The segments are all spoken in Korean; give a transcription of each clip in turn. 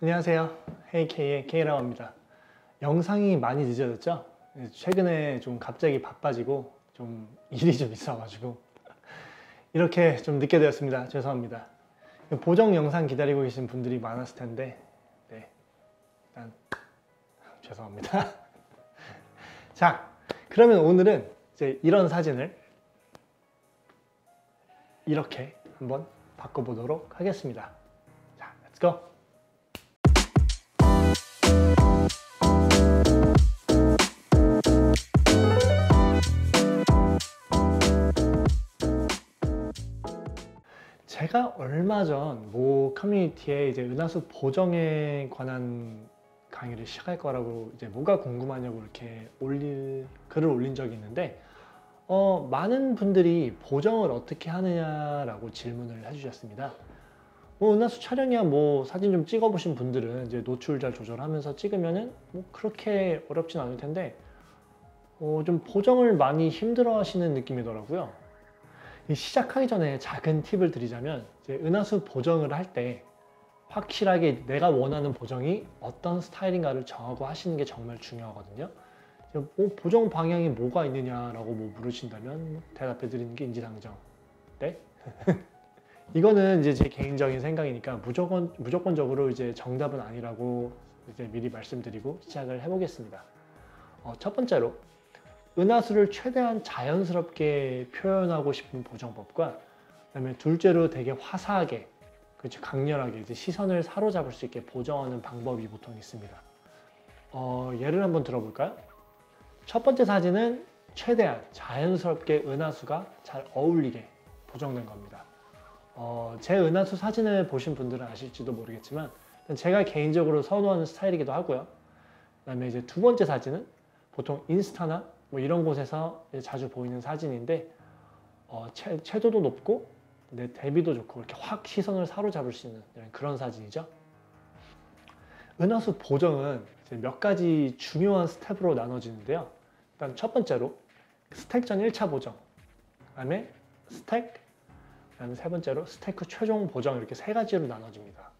안녕하세요. 헤이케이의 K라고 합니다. 영상이 많이 늦어졌죠? 최근에 좀 갑자기 바빠지고 좀 일이 좀 있어가지고 이렇게 좀 늦게 되었습니다. 죄송합니다. 보정 영상 기다리고 계신 분들이 많았을 텐데 네, 일단 죄송합니다. 자, 그러면 오늘은 이제 이런 사진을 이렇게 한번 바꿔보도록 하겠습니다. 자, 렛츠 고! 제가 얼마 전 모 커뮤니티에 이제 은하수 보정에 관한 강의를 시작할 거라고 이제 뭐가 궁금하냐고 이렇게 글을 올린 적이 있는데 많은 분들이 보정을 어떻게 하느냐라고 질문을 해주셨습니다. 뭐 은하수 촬영이야 뭐 사진 좀 찍어 보신 분들은 이제 노출 잘 조절하면서 찍으면은 뭐 그렇게 어렵진 않을 텐데 좀 보정을 많이 힘들어 하시는 느낌이더라고요. 시작하기 전에 작은 팁을 드리자면 이제 은하수 보정을 할 때 확실하게 내가 원하는 보정이 어떤 스타일인가를 정하고 하시는 게 정말 중요하거든요. 보정 방향이 뭐가 있느냐라고 물으신다면 대답해 드리는 게 인지상정. 네? 이거는 이제 제 개인적인 생각이니까 무조건적으로 이제 정답은 아니라고 이제 미리 말씀드리고 시작을 해보겠습니다. 첫 번째로 은하수를 최대한 자연스럽게 표현하고 싶은 보정법과 그다음에 둘째로 되게 화사하게, 그렇죠, 강렬하게 이제 시선을 사로잡을 수 있게 보정하는 방법이 보통 있습니다. 예를 한번 들어볼까요? 첫 번째 사진은 최대한 자연스럽게 은하수가 잘 어울리게 보정된 겁니다. 제 은하수 사진을 보신 분들은 아실지도 모르겠지만 제가 개인적으로 선호하는 스타일이기도 하고요. 그다음에 이제 두 번째 사진은 보통 인스타나 뭐 이런 곳에서 자주 보이는 사진인데 채도도 높고 대비도 좋고 이렇게 확 시선을 사로잡을 수 있는 그런 사진이죠. 은하수 보정은 이제 몇 가지 중요한 스텝으로 나눠지는데요. 일단 첫 번째로 스택 전 1차 보정, 그다음에 스택, 그다음에 세 번째로 스택 후 최종 보정, 이렇게 세 가지로 나눠집니다.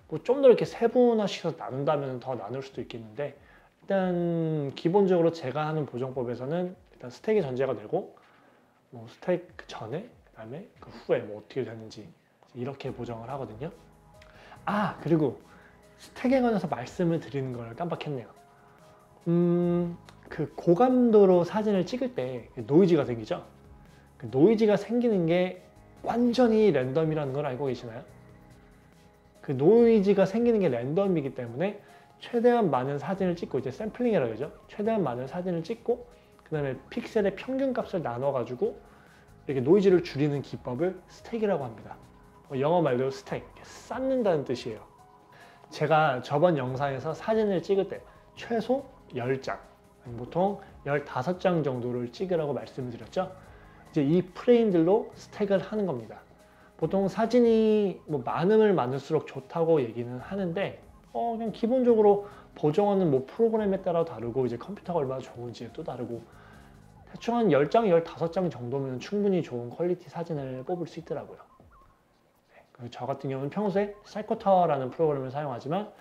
뭐 좀 더 이렇게 세분화시켜서 나눈다면 더 나눌 수도 있겠는데 일단 기본적으로 제가 하는 보정법에서는 일단 스택이 전제가 되고 뭐 스택 전에 그다음에 그 후에 뭐 어떻게 되는지 이렇게 보정을 하거든요. 그리고 스택에 관해서 말씀을 드리는 걸 깜빡했네요. 그 고감도로 사진을 찍을 때 노이즈가 생기죠. 그 노이즈가 생기는 게 완전히 랜덤이라는 걸 알고 계시나요? 그 노이즈가 생기는 게 랜덤이기 때문에 최대한 많은 사진을 찍고, 이제 샘플링이라고 하죠. 최대한 많은 사진을 찍고 그 다음에 픽셀의 평균 값을 나눠 가지고 이렇게 노이즈를 줄이는 기법을 스택이라고 합니다. 영어 말로 스택, 쌓는다는 뜻이에요. 제가 저번 영상에서 사진을 찍을 때 최소 10장, 보통 15장 정도를 찍으라고 말씀을 드렸죠. 이제 이 프레임들로 스택을 하는 겁니다. 보통 사진이 뭐 많으면 많을수록 좋다고 얘기는 하는데 그냥 기본적으로 보정하는 뭐 프로그램에 따라 다르고 이제 컴퓨터가 얼마나 좋은지에 또 다르고 대충 한 10장, 15장 정도면 충분히 좋은 퀄리티 사진을 뽑을 수 있더라고요. 그리고 저 같은 경우는 평소에 셀커터라는 프로그램을 사용하지만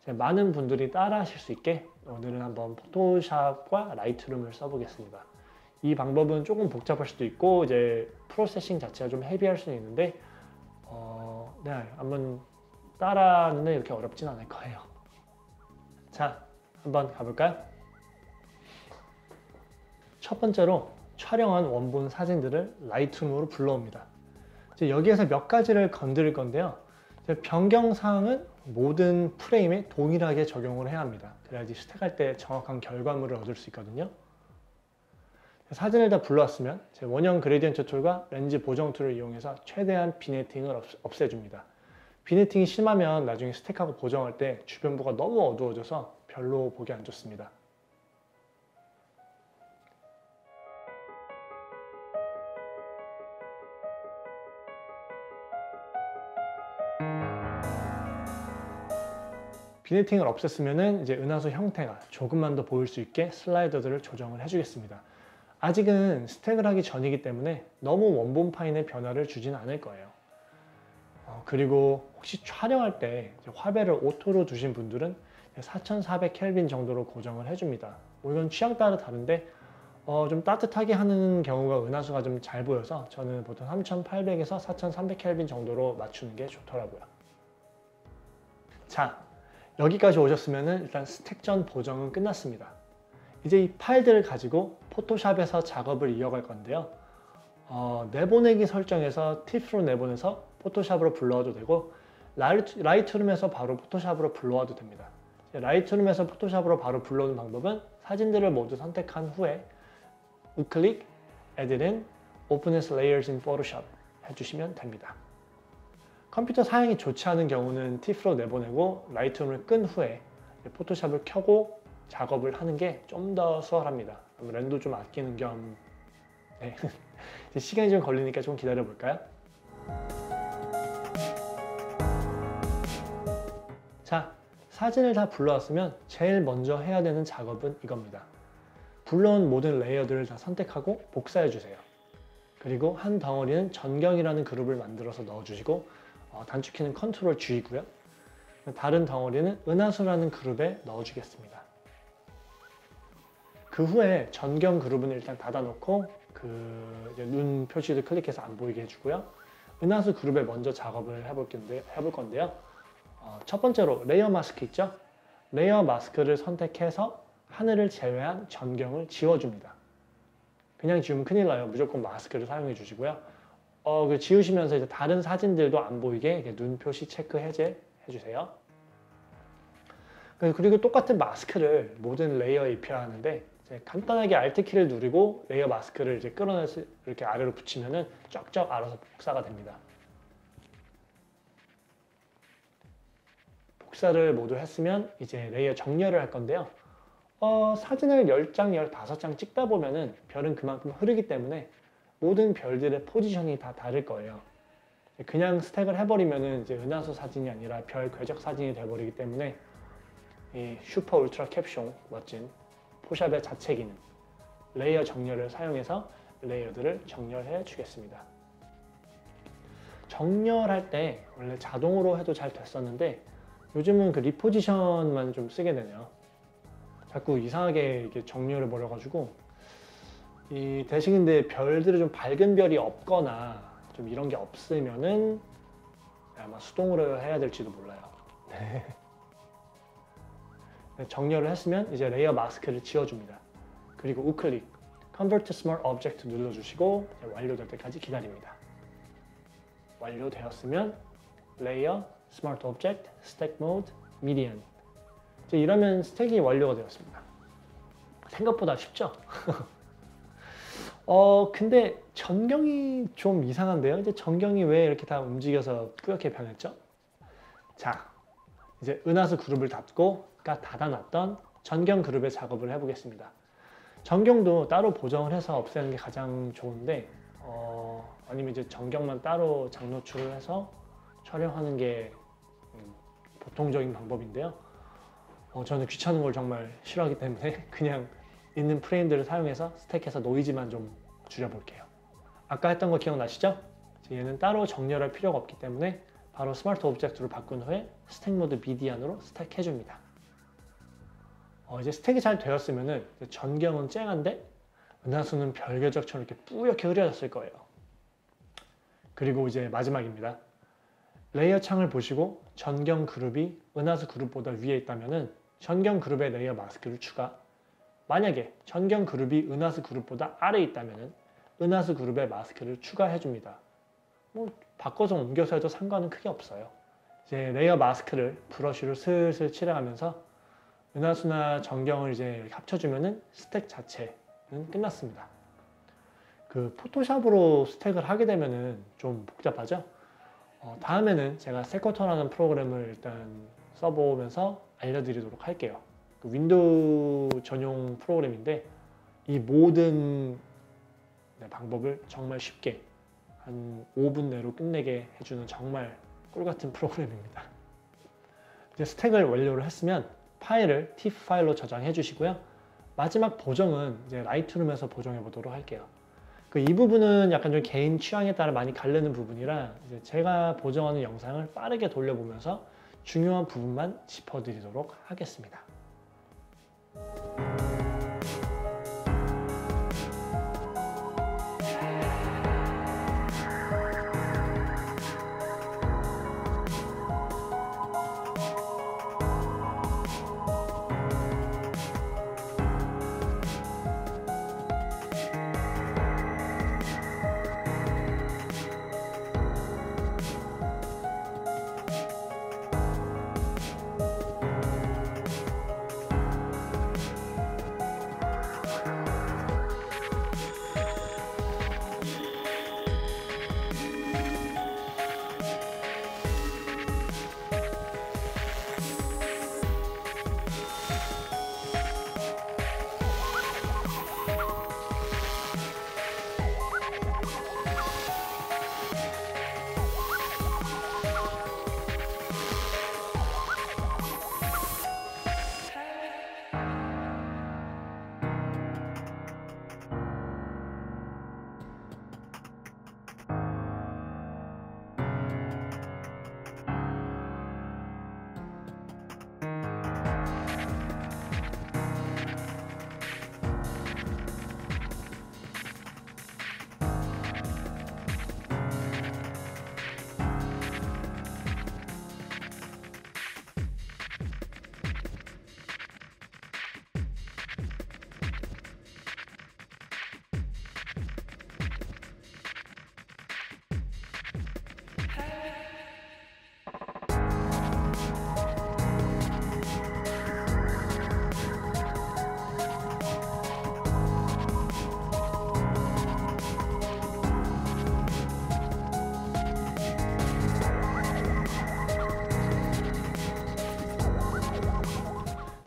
많은 분들이 따라 하실 수 있게 오늘은 한번 포토샵과 라이트룸을 써보겠습니다. 이 방법은 조금 복잡할 수도 있고 이제 프로세싱 자체가 좀 헤비할 수는 있는데 네, 한번 따라하는 데 이렇게 어렵진 않을 거예요. 자, 한번 가볼까요? 첫 번째로 촬영한 원본 사진들을 라이트룸으로 불러옵니다. 이제 여기에서 몇 가지를 건드릴 건데요. 변경사항은 모든 프레임에 동일하게 적용을 해야 합니다. 그래야지 스택할 때 정확한 결과물을 얻을 수 있거든요. 사진을 다 불러왔으면 제 원형 그레디언트 툴과 렌즈 보정 툴을 이용해서 최대한 비네팅을 없애줍니다. 비네팅이 심하면 나중에 스택하고 보정할 때 주변부가 너무 어두워져서 별로 보기 안 좋습니다. 비네팅을 없앴으면 이제 은하수 형태가 조금만 더 보일 수 있게 슬라이더들을 조정을 해주겠습니다. 아직은 스택을 하기 전이기 때문에 너무 원본 파인의 변화를 주지는 않을 거예요. 그리고 혹시 촬영할 때 이제 화배를 오토로 두신 분들은 4400 켈빈 정도로 고정을 해줍니다. 뭐 이건 취향 따라 다른데 좀 따뜻하게 하는 경우가 은하수가 좀 잘 보여서 저는 보통 3800에서 4300 켈빈 정도로 맞추는 게 좋더라고요. 자, 여기까지 오셨으면 일단 스택 전 보정은 끝났습니다. 이제 이 파일들을 가지고 포토샵에서 작업을 이어갈 건데요. 내보내기 설정에서 팁으로 내보내서 포토샵으로 불러와도 되고 라이트룸에서 바로 포토샵으로 불러와도 됩니다. 라이트룸에서 포토샵으로 바로 불러오는 방법은 사진들을 모두 선택한 후에 우클릭, Edit in, Open as Layers in Photoshop 해주시면 됩니다. 컴퓨터 사양이 좋지 않은 경우는 팁으로 내보내고 라이트룸을 끈 후에 포토샵을 켜고 작업을 하는 게 좀 더 수월합니다. 랜도 좀 아끼는 겸 네. 시간이 좀 걸리니까 좀 기다려 볼까요? 자, 사진을 다 불러왔으면 제일 먼저 해야 되는 작업은 이겁니다. 불러온 모든 레이어들을 다 선택하고 복사해 주세요. 그리고 한 덩어리는 전경이라는 그룹을 만들어서 넣어주시고 단축키는 컨트롤 G이고요. 다른 덩어리는 은하수라는 그룹에 넣어주겠습니다. 그 후에 전경 그룹은 일단 닫아놓고 눈 표시를 클릭해서 안 보이게 해주고요. 은하수 그룹에 먼저 작업을 해볼 건데요. 첫 번째로 레이어 마스크 있죠? 레이어 마스크를 선택해서 하늘을 제외한 전경을 지워줍니다. 그냥 지우면 큰일 나요. 무조건 마스크를 사용해 주시고요. 지우시면서 이제 다른 사진들도 안 보이게 눈 표시 체크 해제 해주세요. 그리고 똑같은 마스크를 모든 레이어에 입혀야 하는데 간단하게 Alt키를 누르고 레이어 마스크를 이제 끌어내서 이렇게 아래로 붙이면은 쫙쫙 알아서 복사가 됩니다. 복사를 모두 했으면 이제 레이어 정렬을 할 건데요. 사진을 10장, 15장 찍다 보면은 별은 그만큼 흐르기 때문에 모든 별들의 포지션이 다 다를 거예요. 그냥 스택을 해버리면은 이제 은하수 사진이 아니라 별 궤적 사진이 돼버리기 때문에 이 슈퍼 울트라 캡숑 멋진 포샵의 자체 기능 레이어 정렬을 사용해서 레이어들을 정렬해 주겠습니다. 정렬할 때 원래 자동으로 해도 잘 됐었는데 요즘은 그 리포지션만 좀 쓰게 되네요. 자꾸 이상하게 이렇게 정렬해 버려가지고 대신 근데 별들이 좀 밝은 별이 없거나 좀 이런 게 없으면은 아마 수동으로 해야 될지도 몰라요. 정렬을 했으면 이제 레이어 마스크를 지워줍니다. 그리고 우클릭, Convert to Smart Object 눌러주시고 완료될 때까지 기다립니다. 완료되었으면 레이어, Smart Object, Stack Mode, Median 이제 이러면 스택이 완료가 되었습니다. 생각보다 쉽죠? 근데 전경이 좀 이상한데요? 이제 전경이 왜 이렇게 다 움직여서 뿌옇게 변했죠? 자, 이제 은하수 그룹을 닫아놨던 전경 그룹의 작업을 해보겠습니다. 전경도 따로 보정을 해서 없애는 게 가장 좋은데 아니면 이제 전경만 따로 장노출을 해서 촬영하는 게 보통적인 방법인데요. 저는 귀찮은 걸 정말 싫어하기 때문에 그냥 있는 프레임들을 사용해서 스택해서 노이즈만 좀 줄여볼게요. 아까 했던 거 기억나시죠? 얘는 따로 정렬할 필요가 없기 때문에 바로 스마트 오브젝트로 바꾼 후에 스택 모드 미디안으로 스택 해줍니다. 이제 스택이 잘 되었으면은 전경은 쨍한데 은하수는 별궤적처럼 이렇게 뿌옇게 흐려졌을 거예요. 그리고 이제 마지막입니다. 레이어 창을 보시고 전경 그룹이 은하수 그룹보다 위에 있다면은 전경 그룹의 레이어 마스크를 추가. 만약에 전경 그룹이 은하수 그룹보다 아래에 있다면은 은하수 그룹의 마스크를 추가해 줍니다. 뭐 바꿔서 옮겨서 해도 상관은 크게 없어요. 이제 레이어 마스크를 브러쉬로 슬슬 칠해가면서 은하수나 전경을 이제 합쳐주면은 스택 자체는 끝났습니다. 포토샵으로 스택을 하게 되면은 좀 복잡하죠? 다음에는 제가 세쿼터라는 프로그램을 일단 써보면서 알려드리도록 할게요. 윈도우 전용 프로그램인데 이 모든 방법을 정말 쉽게 한 5분 내로 끝내게 해주는 정말 꿀같은 프로그램입니다. 이제 스택을 완료를 했으면 파일을 TIFF 파일로 저장해 주시고요. 마지막 보정은 이제 라이트룸에서 보정해 보도록 할게요. 이 부분은 약간 좀 개인 취향에 따라 많이 가르는 부분이라 이제 제가 보정하는 영상을 빠르게 돌려보면서 중요한 부분만 짚어드리도록 하겠습니다.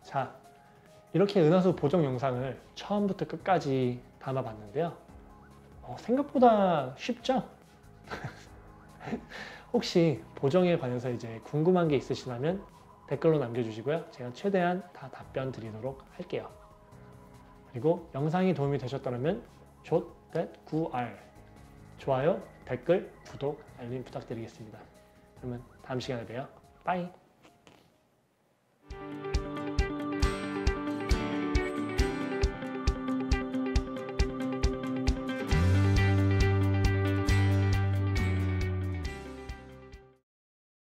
자, 이렇게 은하수 보정 영상을 처음부터 끝까지 담아봤는데요. 생각보다 쉽죠? 혹시 보정에 관해서 이제 궁금한 게 있으시다면 댓글로 남겨주시고요. 제가 최대한 다 답변 드리도록 할게요. 그리고 영상이 도움이 되셨다면 조.9r 좋아요, 댓글, 구독, 알림 부탁드리겠습니다. 그러면 다음 시간에 봬요. 빠이!